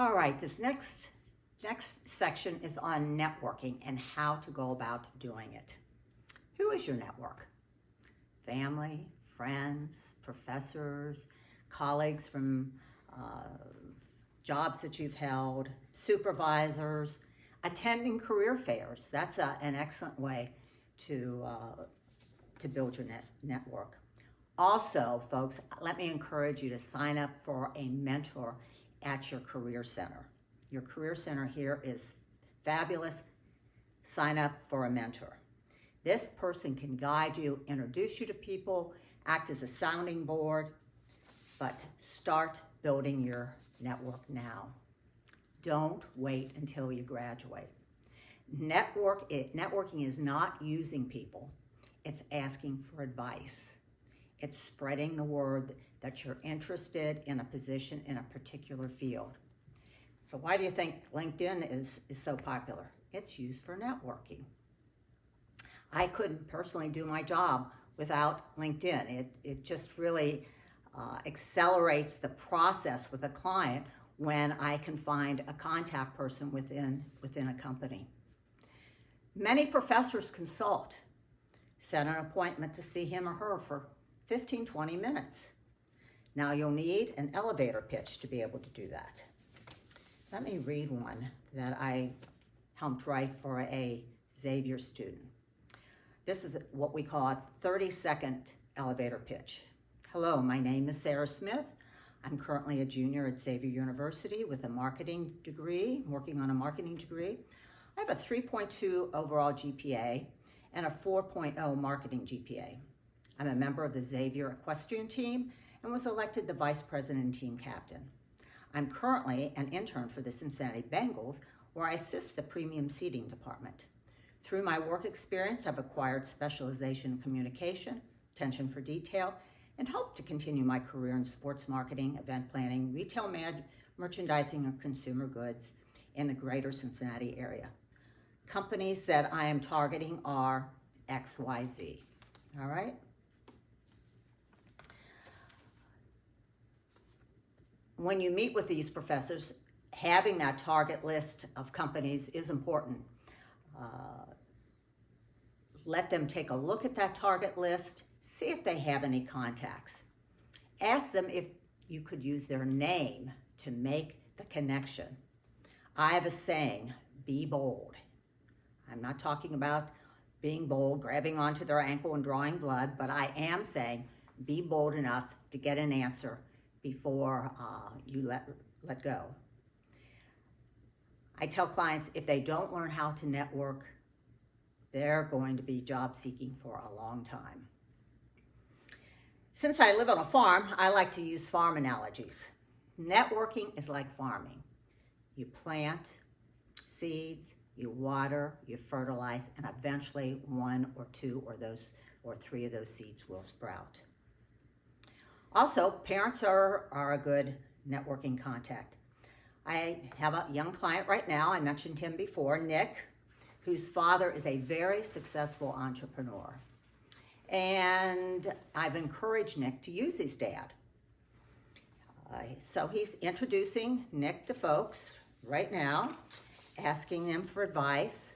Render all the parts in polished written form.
All right, this next section is on networking and how to go about doing it. Who is your network? Family, friends, professors, colleagues from jobs that you've held, supervisors, attending career fairs. That's an excellent way to build your network. Also, folks, let me encourage you to sign up for a mentor at your career center. Your career center here is fabulous. Sign up for a mentor. This person can guide you, introduce you to people, act as a sounding board, but start building your network now. Don't wait until you graduate. Networking is not using people. It's asking for advice. It's spreading the word that you're interested in a position in a particular field. So why do you think LinkedIn is so popular? It's used for networking. I couldn't personally do my job without LinkedIn. It just really accelerates the process with a client when I can find a contact person within a company. Many professors consult. Set an appointment to see him or her for 15, 20 minutes. Now you'll need an elevator pitch to be able to do that. Let me read one that I helped write for a Xavier student. This is what we call a 30-second elevator pitch. Hello, my name is Sarah Smith. I'm currently a junior at Xavier University with a marketing degree, working on a marketing degree. I have a 3.2 overall GPA and a 4.0 marketing GPA. I'm a member of the Xavier equestrian team and was elected the vice president and team captain. I'm currently an intern for the Cincinnati Bengals, where I assist the premium seating department. Through my work experience, I've acquired specialization in communication, attention for detail, and hope to continue my career in sports marketing, event planning, retail merchandising, and consumer goods in the greater Cincinnati area. Companies that I am targeting are XYZ. All right? When you meet with these professors, having that target list of companies is important. Let them take a look at that target list, see if they have any contacts. Ask them if you could use their name to make the connection. I have a saying, be bold. I'm not talking about being bold, grabbing onto their ankle and drawing blood, but I am saying be bold enough to get an answer before you let go. I tell clients if they don't learn how to network, they're going to be job seeking for a long time. Since I live on a farm, I like to use farm analogies. Networking is like farming. You plant seeds, you water, you fertilize, and eventually one or two or three of those seeds will sprout. Also, parents are a good networking contact. I have a young client right now, I mentioned him before, Nick, whose father is a very successful entrepreneur. And I've encouraged Nick to use his dad. So he's introducing Nick to folks right now, asking them for advice,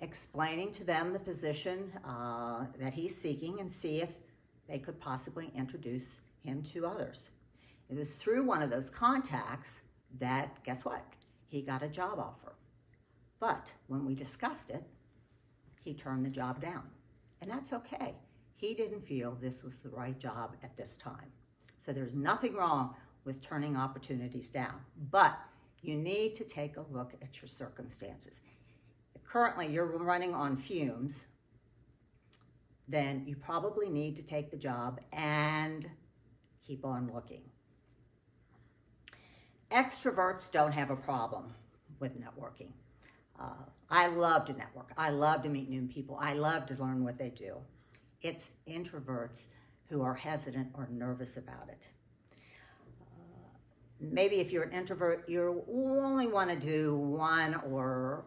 explaining to them the position that he's seeking and see if they could possibly introduce him to others. It was through one of those contacts that, guess what? He got a job offer. But when we discussed it, he turned the job down. And that's okay. He didn't feel this was the right job at this time. So there's nothing wrong with turning opportunities down. But you need to take a look at your circumstances. If currently you're running on fumes, then you probably need to take the job and keep on looking. Extroverts don't have a problem with networking. I love to network. I love to meet new people. I love to learn what they do. It's introverts who are hesitant or nervous about it. Maybe if you're an introvert, you only want to do one or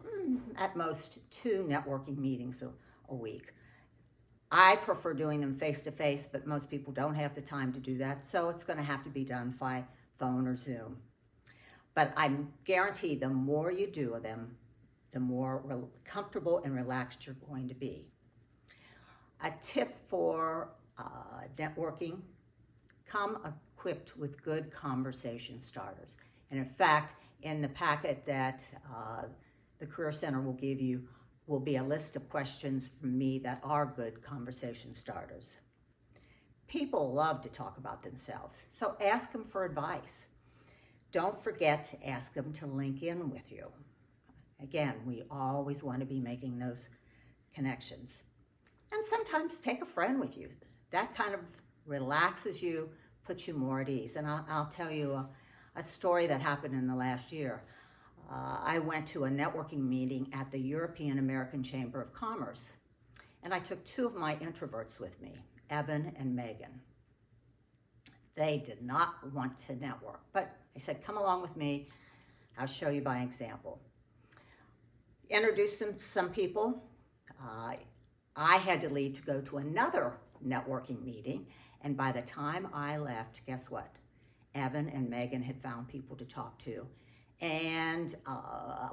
at most two networking meetings a week. I prefer doing them face-to-face, but most people don't have the time to do that, so it's going to have to be done by phone or Zoom. But I'm guaranteed the more you do them, the more comfortable and relaxed you're going to be. A tip for networking: come equipped with good conversation starters. And in fact, in the packet that the Career Center will give you will be a list of questions from me that are good conversation starters. People love to talk about themselves, so ask them for advice. Don't forget to ask them to link in with you. Again, we always want to be making those connections. And sometimes take a friend with you. That kind of relaxes you, puts you more at ease. And I'll tell you a story that happened in the last year. I went to a networking meeting at the European American Chamber of Commerce, and I took two of my introverts with me, Evan and Megan. They did not want to network, but I said, come along with me. I'll show you by example. Introduced them to some people. I had to leave to go to another networking meeting, and by the time I left, guess what? Evan and Megan had found people to talk to. And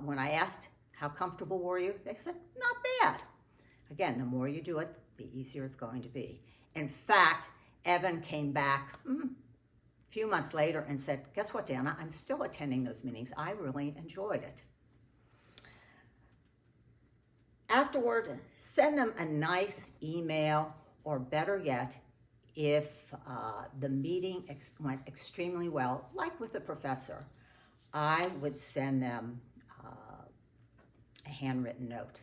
when I asked, how comfortable were you? They said, not bad. Again, the more you do it, the easier it's going to be. In fact, Evan came back a few months later and said, guess what, Dana? I'm still attending those meetings. I really enjoyed it. Afterward, send them a nice email, or better yet, if the meeting went extremely well, like with the professor, I would send them a handwritten note.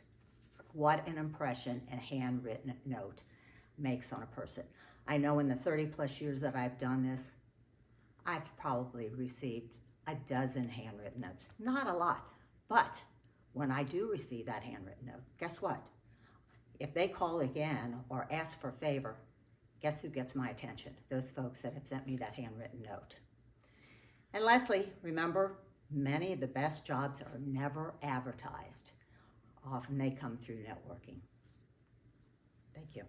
What an impression a handwritten note makes on a person. I know in the 30 plus years that I've done this, I've probably received a dozen handwritten notes. Not a lot, but when I do receive that handwritten note, guess what? If they call again or ask for a favor, guess who gets my attention? Those folks that have sent me that handwritten note. And lastly, remember, many of the best jobs are never advertised. Often they come through networking. Thank you.